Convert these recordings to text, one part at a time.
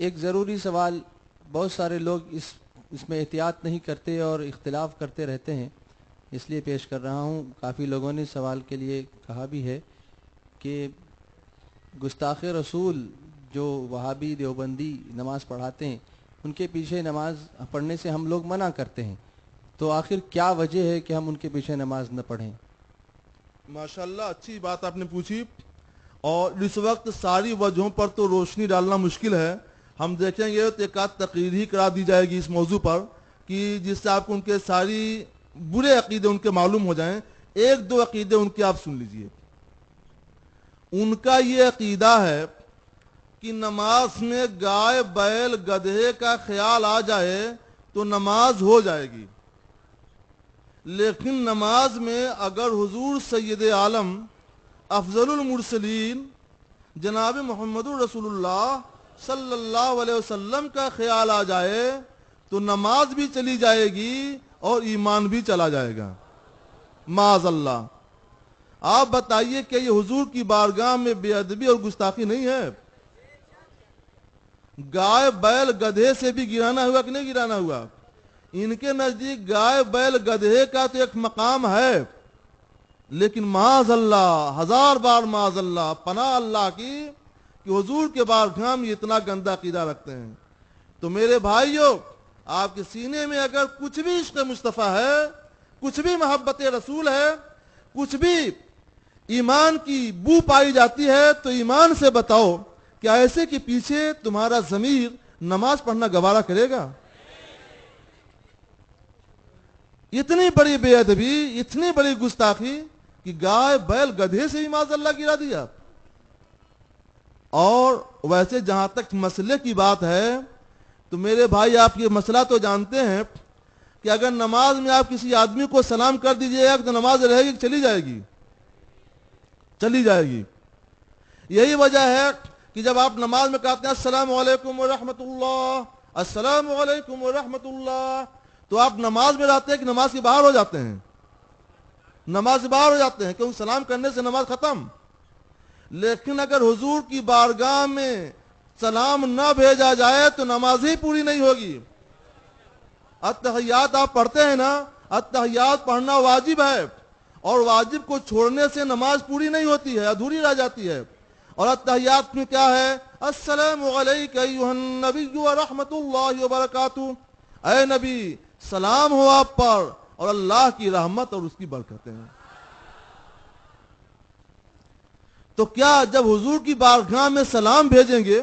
ایک ضروری سوال، بہت سارے لوگ اس میں احتیاط نہیں کرتے اور اختلاف کرتے رہتے ہیں، اس لیے پیش کر رہا ہوں۔ کافی لوگوں نے سوال کے لیے کہا بھی ہے کہ گستاخ رسول جو وہابی دیوبندی نماز پڑھاتے ہیں ان کے پیچھے نماز پڑھنے سے ہم لوگ منع کرتے ہیں، تو آخر کیا وجہ ہے کہ ہم ان کے پیچھے نماز نہ پڑھیں؟ ماشاءاللہ اچھی بات آپ نے پوچھی، اور اس وقت ساری وجہوں پر تو روشنی ڈالنا مشکل ہے۔ ہم دیکھیں گے تو ایک آدھ تقریر ہی کرا دی جائے گی اس موضوع پر کہ جس سے آپ کو ان کے ساری برے عقیدے ان کے معلوم ہو جائیں۔ ایک دو عقیدے ان کے آپ سن لیجئے۔ ان کا یہ عقیدہ ہے کہ نماز میں گائے بیل گدھے کا خیال آ جائے تو نماز ہو جائے گی، لیکن نماز میں اگر حضور سید عالم افضل المرسلین جناب محمد رسول اللہ صلی اللہ علیہ وسلم کا خیال آ جائے تو نماز بھی چلی جائے گی اور ایمان بھی چلا جائے گا، معاذ اللہ۔ آپ بتائیے کہ یہ حضور کی بارگاہ میں بے ادبی اور گستاخی نہیں ہے؟ گائے بیل گدھے سے بھی گرانا ہوا کہ نہیں گرانا ہوا؟ ان کے نزدیک گائے بیل گدھے کا تو ایک مقام ہے، لیکن معاذ اللہ، ہزار بار معاذ اللہ، پناہ اللہ کی کہ حضور کے بارگاہ میں اتنا گندا عقیدہ رکھتے ہیں۔ تو میرے بھائیوں، آپ کے سینے میں اگر کچھ بھی عشق مصطفیٰ ہے، کچھ بھی محبت رسول ہے، کچھ بھی ایمان کی بو پائی جاتی ہے، تو ایمان سے بتاؤ کیا ایسے کے پیچھے تمہارا ضمیر نماز پڑھنا گوارا کرے گا؟ اتنی بڑی بے ادبی، اتنی بڑی گستاخی کہ گائے بیل گدھے سے ہی معاذ اللہ گرا دیا۔ اور ویسے جہاں تک مسئلے کی بات ہے تو میرے بھائی آپ یہ مسئلہ تو جانتے ہیں کہ اگر نماز میں آپ کسی آدمی کو سلام کر دیجئے گا تو نماز رہے گی، چلی جائے گی، چلی جائے گی۔ یہی وجہ ہے کہ جب آپ نماز میں کہتے ہیں السلام علیکم ورحمۃ اللہ، السلام علیکم ورحمۃ اللہ، تو آپ نماز میں رہتے ہیں کہ نماز کے باہر ہو جاتے ہیں؟ نماز سے باہر ہو جاتے ہیں، کیوں؟ سلام کرنے سے نماز ختم۔ لیکن اگر حضور کی بارگاہ میں سلام نہ بھیجا جائے تو نماز ہی پوری نہیں ہوگی۔ اتحیات آپ پڑھتے ہیں نا، اتحیات پڑھنا واجب ہے، اور واجب کو چھوڑنے سے نماز پوری نہیں ہوتی ہے، ادھوری رہ جاتی ہے۔ اور اتحیات میں کیا ہے؟ السلام علیک ایھا النبی ورحمۃ اللہ وبرکاتہ، اے نبی سلام ہو آپ پر اور اللہ کی رحمت اور اس کی برکتیں۔ تو کیا جب حضور کی بارگاہ میں سلام بھیجیں گے،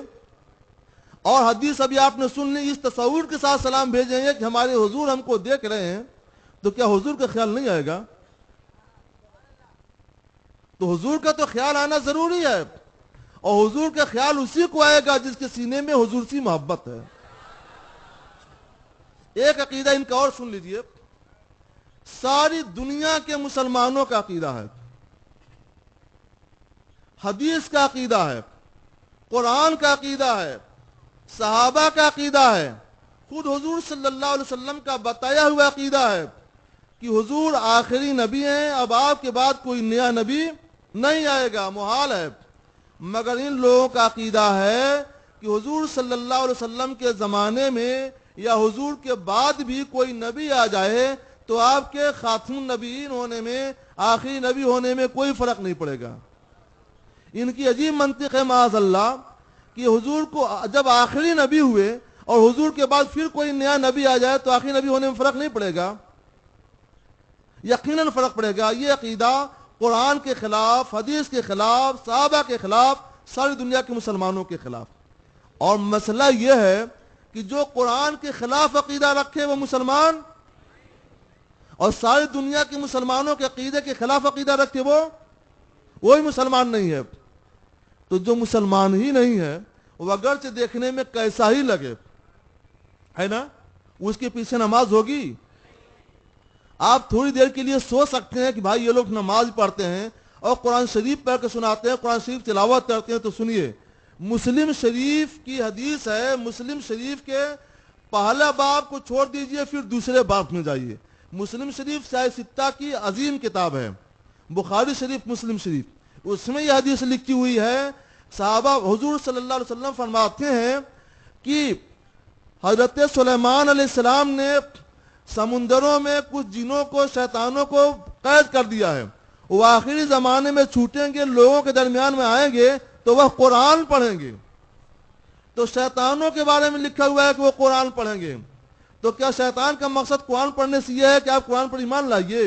اور حدیث ابھی آپ نے سن لی، اس تصور کے ساتھ سلام بھیجیں گے کہ ہمارے حضور ہم کو دیکھ رہے ہیں، تو کیا حضور کا خیال نہیں آئے گا؟ تو حضور کا تو خیال آنا ضروری ہے، اور حضور کا خیال اسی کو آئے گا جس کے سینے میں حضور سے محبت ہے۔ ایک عقیدہ ان کا اور سن لیجئے، ساری دنیا کے مسلمانوں کا عقیدہ ہے، حدیث کا عقیدہ ہے، قرآن کا عقیدہ ہے، صحابہ کا عقیدہ ہے، خود حضور صلی اللہ علیہ وسلم کا بتایا ہوا عقیدہ ہے کہ حضور آخری نبی ہیں، اب آپ کے بعد کوئی نیا نبی نہیں آئے گا، محال ہے۔ مگر ان لوگوں کا عقیدہ ہے کہ حضور صلی اللہ علیہ وسلم کے زمانے میں یا حضور کے بعد بھی کوئی نبی آ جائے تو آپ کے خاتم النبیین ہونے میں، آخری نبی ہونے میں کوئی فرق نہیں پڑے گا۔ ان کی عجیب منطق ہے معاذ اللہ کہ حضور کو جب آخری نبی ہوئے اور حضور کے بعد پھر کوئی نیا نبی آ جائے تو آخری نبی ہونے میں فرق نہیں پڑے گا؟ یقیناً فرق پڑے گا۔ یہ عقیدہ قرآن کے خلاف، حدیث کے خلاف، صحابہ کے خلاف، ساری دنیا کے مسلمانوں کے خلاف۔ اور مسئلہ یہ ہے کہ جو قرآن کے خلاف عقیدہ رکھے وہ مسلمان، اور ساری دنیا کے مسلمانوں کے عقیدے کے خلاف عقیدہ رکھے وہی مسلمان نہیں ہے۔ تو جو مسلمان ہی نہیں ہے، وہ اگرچہ دیکھنے میں کیسا ہی لگے، ہے نا، اس کے پیچھے نماز ہوگی؟ آپ تھوڑی دیر کے لیے سوچ سکتے ہیں کہ بھائی یہ لوگ نماز پڑھتے ہیں اور قرآن شریف پڑھ کے سناتے ہیں، قرآن شریف تلاوت کرتے ہیں، تو سنیے، مسلم شریف کی حدیث ہے، مسلم شریف کے پہلا باب کو چھوڑ دیجئے، پھر دوسرے باب میں جائیے۔ مسلم شریف شاہ ستہ کی عظیم کتاب ہے، بخاری شریف، مسلم شریف، اس میں یہ حدیث لکھی ہوئی ہے۔ صحابہ حضور صلی اللہ علیہ وسلم فرماتے ہیں کہ حضرت سلیمان علیہ السلام نے سمندروں میں کچھ جنوں کو شیطانوں کو قید کر دیا ہے. وہ آخری زمانے میں چھوٹیں گے, لوگوں کے درمیان میں آئیں گے تو وہ قرآن پڑھیں گے. تو شیطانوں کے بارے میں لکھا ہوا ہے کہ وہ قرآن پڑھیں گے. تو کیا شیطان کا مقصد قرآن پڑھنے سے یہ ہے کہ آپ قرآن پر ایمان لائیے؟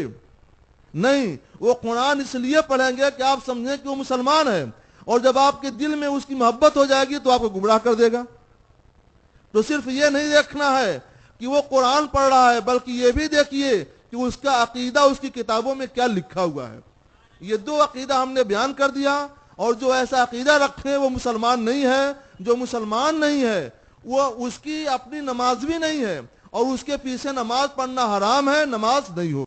نہیں, وہ قرآن اس لیے پڑھیں گے کہ آپ سمجھیں کہ وہ مسلمان ہے, اور جب آپ کے دل میں اس کی محبت ہو جائے گی تو آپ کو گمراہ کر دے گا. تو صرف یہ نہیں دیکھنا ہے کہ وہ قرآن پڑھ رہا ہے, بلکہ یہ بھی دیکھیے کہ اس کا عقیدہ اس کی کتابوں میں کیا لکھا ہوا ہے. یہ دو عقیدہ ہم نے بیان کر دیا, اور جو ایسا عقیدہ رکھے وہ مسلمان نہیں ہے. جو مسلمان نہیں ہے وہ اس کی اپنی نماز بھی نہیں ہے, اور اس کے پیچھے نماز پڑھنا حرام ہے, نماز نہیں ہو.